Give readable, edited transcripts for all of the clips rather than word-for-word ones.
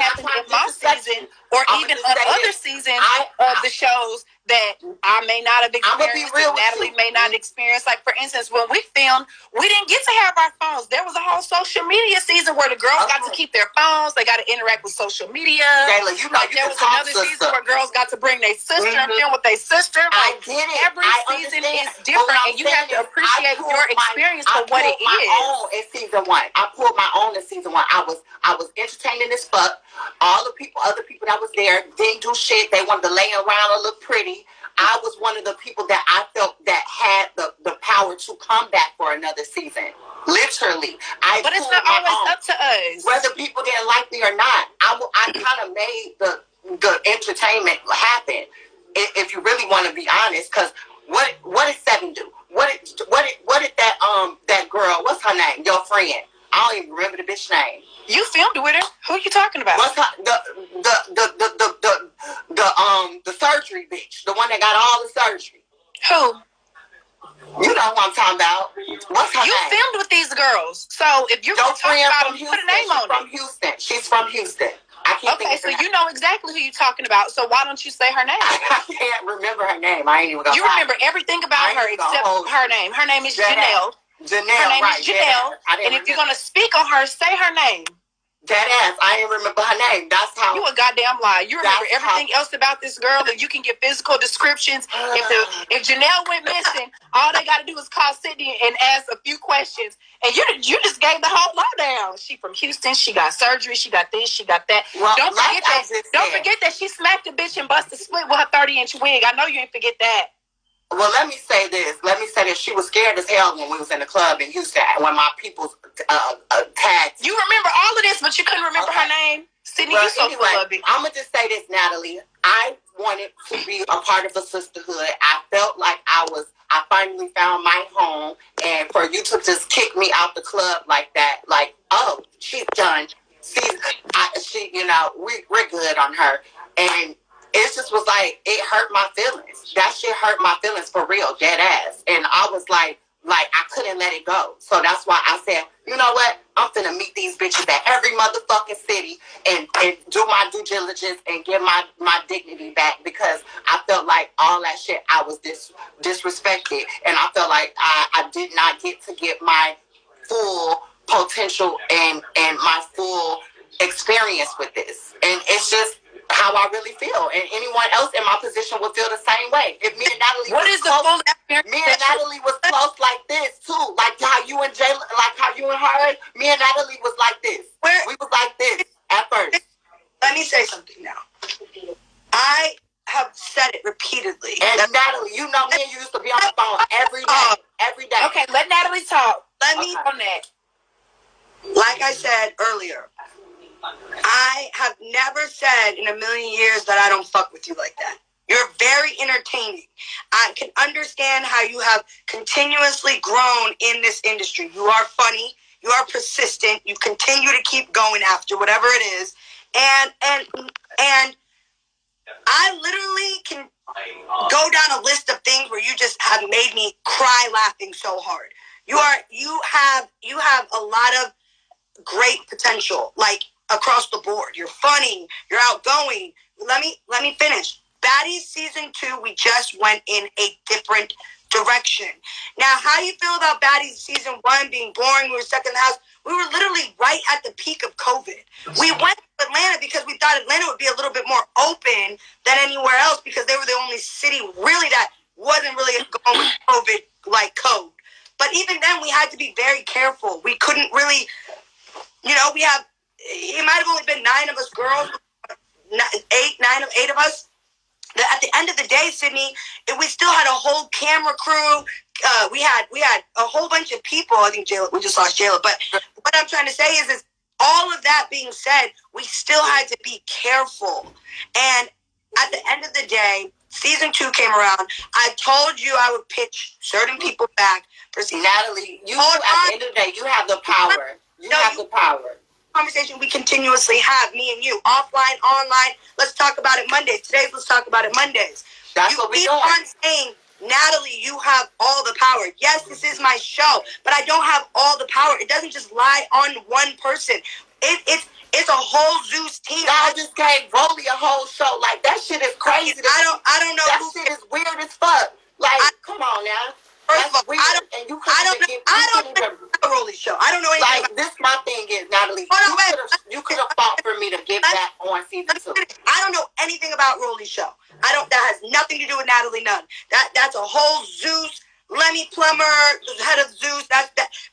happened in my season, or even on other seasons of the shows that I may not have experienced, that Natalie may not experience. Like, for instance, when we filmed, we didn't get to have our phones. There was a whole social media season where the girls got to keep their phones. They got to interact with social media. Jayla, there was another season where girls got to bring their sister and film with their sister. I get it. Every season is different, and you have to appreciate your experience for what it is. In season 1, I pulled my own in season 1. I was entertaining as fuck. All the other people that was there didn't do shit. They wanted to lay around and look pretty. I was one of the people that I felt that had the power to come back for another season. Literally. But it's not always up to us. Whether people didn't like me or not, I kind of made the entertainment happen. If you really want to be honest, because what did Seven do? What did that girl? What's her name? Your friend? I don't even remember the bitch name. You filmed with her. Who are you talking about? What's her, the surgery bitch, the one that got all the surgery. Who? You know who I'm talking about. What's her name? You filmed with these girls, so if you're going to talk about them, put a name on it. From Houston. She's from Houston. I can't think of her name. You know exactly who you're talking about. So why don't you say her name? I can't remember her name. I ain't even gonna. You remember everything about her except her name. Her name is Janelle. Her name right, is Janelle. And if you're gonna speak on her, say her name. That ass, I didn't remember her name. That's how. You a goddamn lie. You remember everything else about this girl, and you can give physical descriptions. If Janelle went missing, all they got to do is call Sydney and ask a few questions, and you just gave the whole lowdown. She from Houston. She got surgery. She got this. She got that. Well, don't forget that she smacked a bitch and busted split with her 30-inch wig. I know you ain't forget that. Well, let me say this. She was scared as hell when we was in the club in Houston when my people tagged. You remember all of this, but you couldn't remember her name? Sydney, you so full of it. I'm going to just say this, Natalie. I wanted to be a part of a sisterhood. I felt like I finally found my home. And for you to just kick me out the club like that, like, oh, she's done. We're good on her. And it just was like, it hurt my feelings. That shit hurt my feelings for real, dead ass. And I was like I couldn't let it go. So that's why I said, you know what? I'm finna meet these bitches at every motherfucking city and do my due diligence and get my dignity back, because I felt like all that shit, I was disrespected. And I felt like I did not get to get my full potential and my full experience with this. And it's just how I really feel, and anyone else in my position would feel the same way. If me and Natalie Natalie was close like this too, like how you and Jayla, like how you and her, me and Natalie was like this. We was like this at first. Let me say something now. I have said it repeatedly. And Natalie, you know me and you used to be on the phone every day. Okay, let Natalie talk. Let me on that. Like I said earlier, I have never said in a million years that I don't fuck with you like that. You're very entertaining. I can understand how you have continuously grown in this industry. You are funny. You are persistent. You continue to keep going after whatever it is. And I literally can go down a list of things where you just have made me cry laughing so hard. You have a lot of great potential, like across the board. You're funny. You're outgoing. Let me finish. Baddies season 2, we just went in a different direction. Now, how you feel about Baddies season 1 being boring? We were stuck in the house. We were literally right at the peak of COVID. We went to Atlanta because we thought Atlanta would be a little bit more open than anywhere else, because they were the only city really that wasn't really going with COVID like code. But even then, we had to be very careful. We couldn't really, it might have only been 9 of us girls, 8 of us. At the end of the day, Sydney, we still had a whole camera crew. We had a whole bunch of people. I think we just lost Jayla. But what I'm trying to say is all of that being said, we still had to be careful. And at the end of the day, season 2 came around. I told you I would pitch certain people back for season. Natalie, at the end of the day, you have the power. You have the power. Conversation we continuously have, me and you, offline, online. Let's talk about it Mondays. Today's Let's Talk About It Mondays. That's what we doing. You keep on saying, Natalie, you have all the power. Yes, this is my show, but I don't have all the power. It doesn't just lie on one person. It's a whole Zeus team. Y'all just gave Rolly a whole show. Like, that shit is crazy. I don't know. That shit is weird as fuck. Like, come on now. First of all, weird. I don't know Rolly show. I don't know anything. Like, this my thing is, Natalie, you could have fought for me to get back on season 2. I don't know anything about Rolly's show. That has nothing to do with Natalie Nunn. That's a whole Zeus, Lemmy Plummer, the head of Zeus.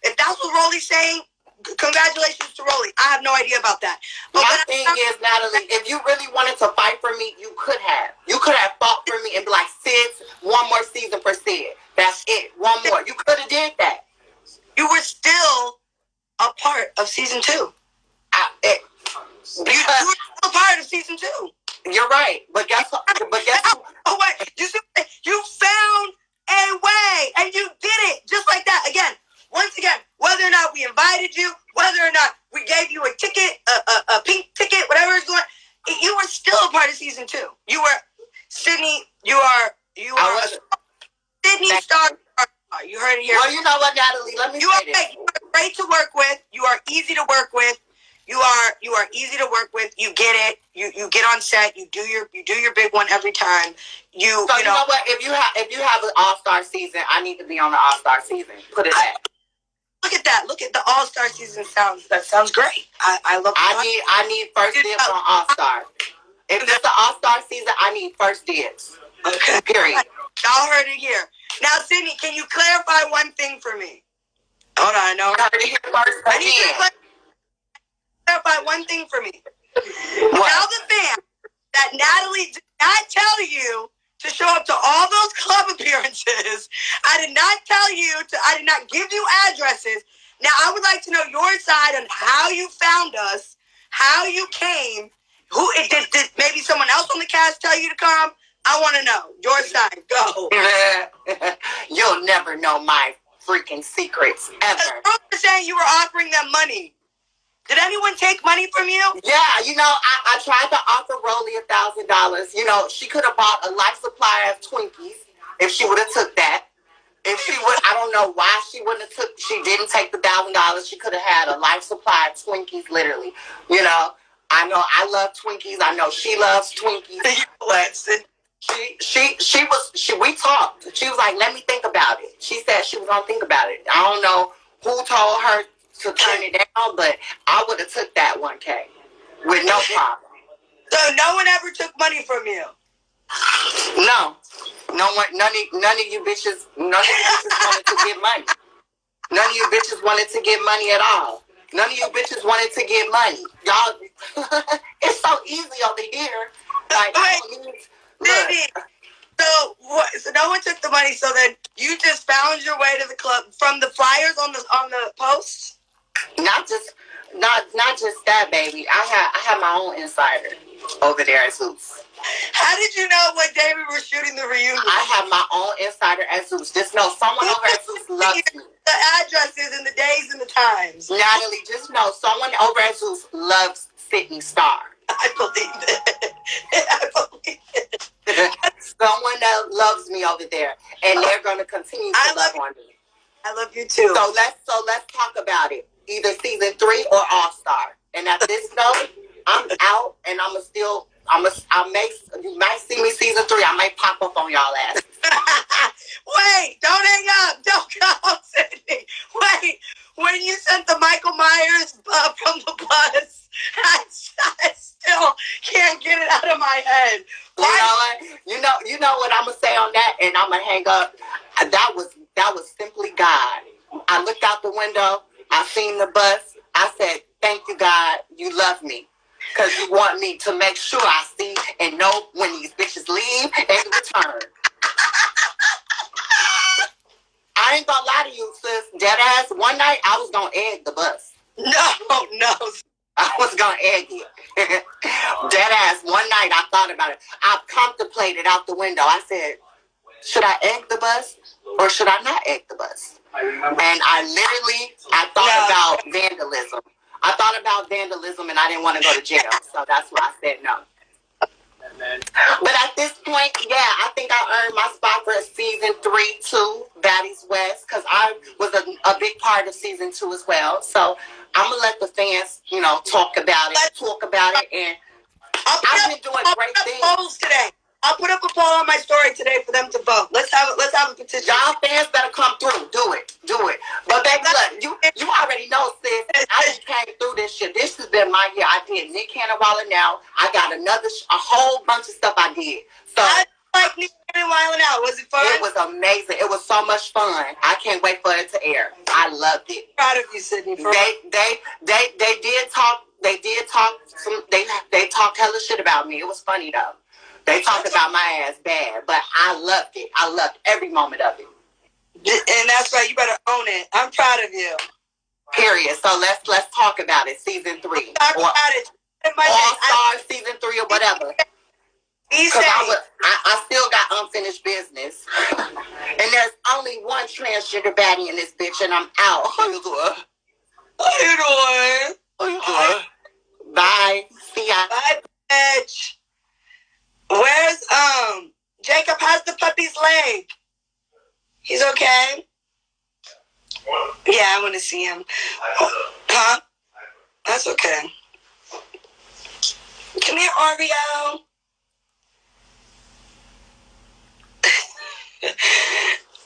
If that's what Rolly's saying, congratulations to Rolly. I have no idea about that. But my thing is, Natalie, if you really wanted to fight for me, you could have. You could have fought for me and be like, Sid, one more season for Sid. That's it. One more. You could have did that. You were still a part of season 2. You were still a part of season 2. You're right. But guess what? Oh, wait. You found a way, and you did it just like that. Once again, whether or not we invited you, whether or not we gave you a ticket, a pink ticket, whatever it's going, you were still a part of season 2. You were Sydney. You are Sydney Starr. You heard it here. Well, you know what, Natalie? Let me say this. You are great to work with. You are easy to work with. You are easy to work with. You get it. You get on set. You do your big one every time. You know what? If you have an all-star season, I need to be on the all-star season. Put it that. Look at that. Look at the all-star season. That sounds great. I love. I need first dibs on all-star. If it's the all-star season, I need first dibs. Okay. Period. Y'all heard it here. Now, Sydney, can you clarify one thing for me? Hold on. No. I heard it here first. I need you to clarify one thing for me. What? Tell the fans that Natalie did not tell you to show up to all those club appearances. I did not give you addresses. Now, I would like to know your side on how you found us, how you came, did maybe someone else on the cast tell you to come? I want to know. Your side. Go. You'll never know my freaking secrets, ever. You were saying you were offering them money. Did anyone take money from you? Yeah, I tried to offer Rolly $1,000. She could have bought a life supply of Twinkies if she would have took that. If she would, I don't know why she didn't take the $1,000. She could have had a life supply of Twinkies, literally. I know I love Twinkies. I know she loves Twinkies. We talked. She was like, let me think about it. She said she was going to think about it. I don't know who told her to turn it down, but I would have took that $1K with no problem. So no one ever took money from you? No. No one, none of you bitches wanted to get money. None of you bitches wanted to get money at all. None of you bitches wanted to get money. Y'all, it's so easy over here. Like, So no one took the money. So then you just found your way to the club from the flyers on the posts. Not just that, baby. I had my own insider over there at Zeus. How did you know what day we were shooting the reunion? I have my own insider at Zeus. Just know someone over at Zeus loves me. The addresses and the days and the times. Natalie, just know someone over at Zeus loves Sydney Starr. I believe it. Someone that loves me over there, and they're going to continue to love on me. I love you too. So let's talk about it. Either season 3 or All Star. And at this note, I'm out, and you might see me season 3. I might pop up on y'all ass. Wait, don't hang up. Don't go, Sydney. Wait, when you sent the Michael Myers from the bus, I still can't get it out of my head. Why? You know what I'm gonna say on that, and I'm gonna hang up. That was simply God. I looked out the window. I seen the bus. I said, "Thank you, God. You love me, because you want me to make sure I see and know when these bitches leave and return." I ain't gonna lie to you, sis. Deadass. One night I was gonna egg the bus. No. I was gonna egg it. Deadass. One night I thought about it. I contemplated out the window. I said, should I egg the bus or should I not egg the bus? And I thought about vandalism. I thought about vandalism and I didn't want to go to jail. So that's why I said no. But at this point, yeah, I think I earned my spot for season 3 too, Baddies West, because I was a big part of season 2 as well. So I'm gonna let the fans, talk about it, and I've been doing great things. Polls today. I'll put up a poll on my story today for them to vote. Let's have a petition. Y'all fans better come through. Do it. But baby, look, you already know, sis. I just came through this shit. This has been my year. I did Nick Cannon Wildin' Out. I got a whole bunch of stuff I did. So I like Nick Cannon Wildin' Out. Was it fun? It was amazing. It was so much fun. I can't wait for it to air. I loved it. I'm proud of you, Sydney. They did talk. They talked hella shit about me. It was funny though. They talked about my ass bad, but I loved it. I loved every moment of it. And that's right. You better own it. I'm proud of you. Period. So let's talk about it. Season 3. Talk about it. All-Star season 3 or whatever. Because I still got unfinished business. And there's only one transgender baddie in this bitch, and I'm out. How you doing? Bye. See ya. Bye, bitch. Where's Jacob? How's the puppy's leg? He's okay. Yeah, I want to see him. Huh? That's okay. Come here, Oreo.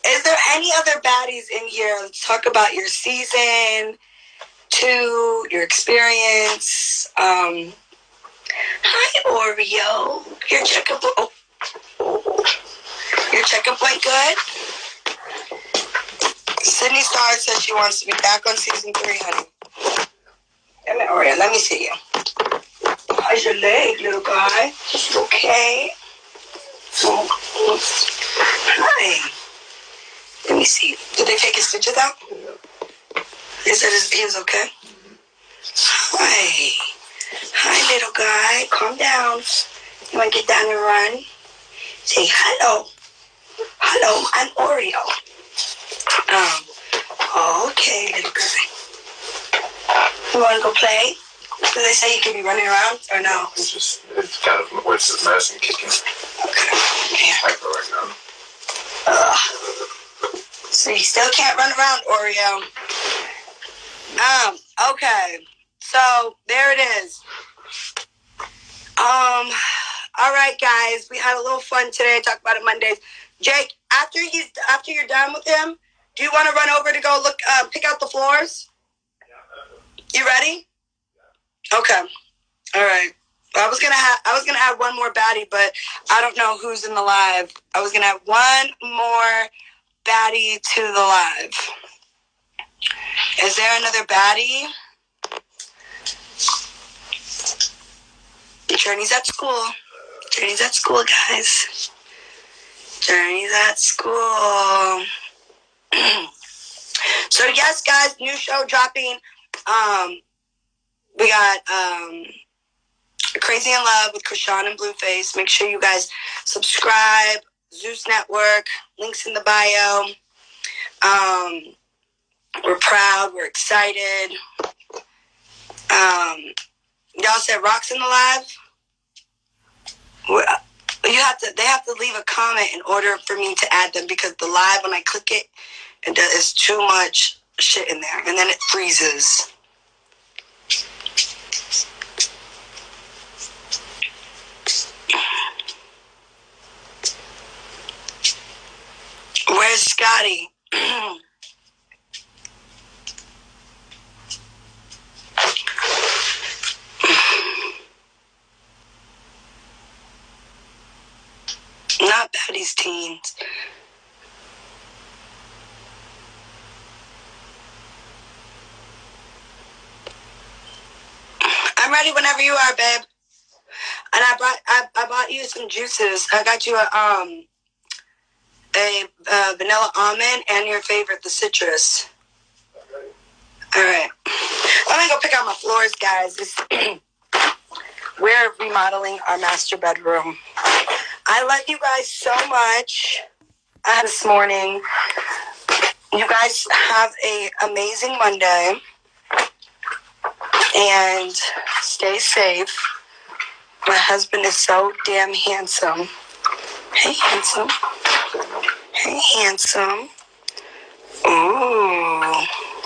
Is there any other baddies in here? Let's talk about your season 2, your experience. Hi, Oreo. Your checkup. Your checkup went good. Sydney Starr says she wants to be back on season 3, honey. Come here, Oreo. Let me see you. How's your leg, little guy? It's okay. Hi. Let me see. Did they take his stitches out? They said he was okay. Hi. Hi, little guy. Calm down. You want to get down and run? Say hello. Hello, I'm Oreo. Okay, little guy. You want to go play? Do they say you can be running around or no? It's kind of what's his mess and kicking. Okay. Yeah. Hyper right now. So you still can't run around, Oreo. Okay. So there it is. All right, guys. We had a little fun today. Talk about it Mondays. Jake, after you're done with him, do you want to run over to go pick out the floors? You ready? Okay. All right. I was gonna add one more baddie, but I don't know who's in the live. I was gonna add one more baddie to the live. Is there another baddie? Journey's at school. Journey's at school, guys. Journey's at school. So yes, guys, new show dropping. We got Crazy in Love with Krishan and Blueface. Make sure you guys subscribe. Zeus Network, links in the bio. We're proud. We're excited. Y'all said Rock's in the live. They have to leave a comment in order for me to add them, because the live, when I click it, there's too much shit in there, and then it freezes. Where's Scotty? Not Baddies Teens. I'm ready whenever you are, babe. And I bought you some juices. I got you a vanilla almond and your favorite, the citrus. All right. I'm gonna go pick out my floors, guys. We're remodeling our master bedroom. I love you guys so much. This morning. You guys have an amazing Monday. And stay safe. My husband is so damn handsome. Hey, handsome. Hey, handsome. Ooh.